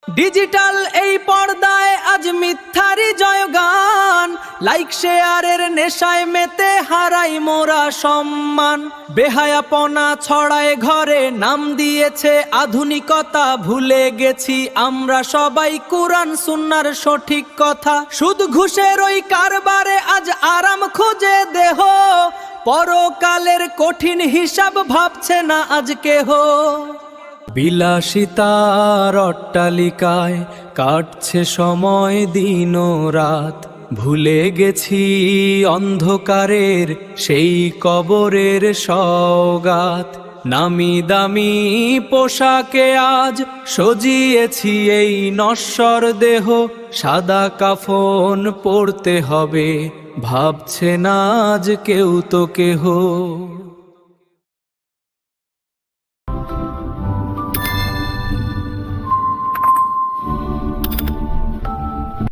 Digital এই পর্দায় আজ মিথ্যারি জয়গান, লাইক শেয়ারের নেশায় মেতে হারাই মোরা সম্মান। বেহায়াপনা ছড়ায় ঘরে, নাম দিয়েছে আধুনিকতা, ভুলে গেছি আমরা সবাই কুরআন সুন্নাহর সঠিক কথা। সুদ ঘুষের ওই কারবারে আজ আরাম খোঁজে দেহ, পরকালের কঠিন হিসাব ভাবছে না আজ কেহ। বিলাসিতার অট্টালিকায় কাটছে সময় দিন ও রাত, ভুলে গেছি অন্ধকারের সেই কবরের সওগাত। নামি দামি পোশাকে আজ সজিয়েছি এই নশ্বর দেহ, সাদা কাফন পরতে হবে ভাবছে না আজ কেউ তো কেহ।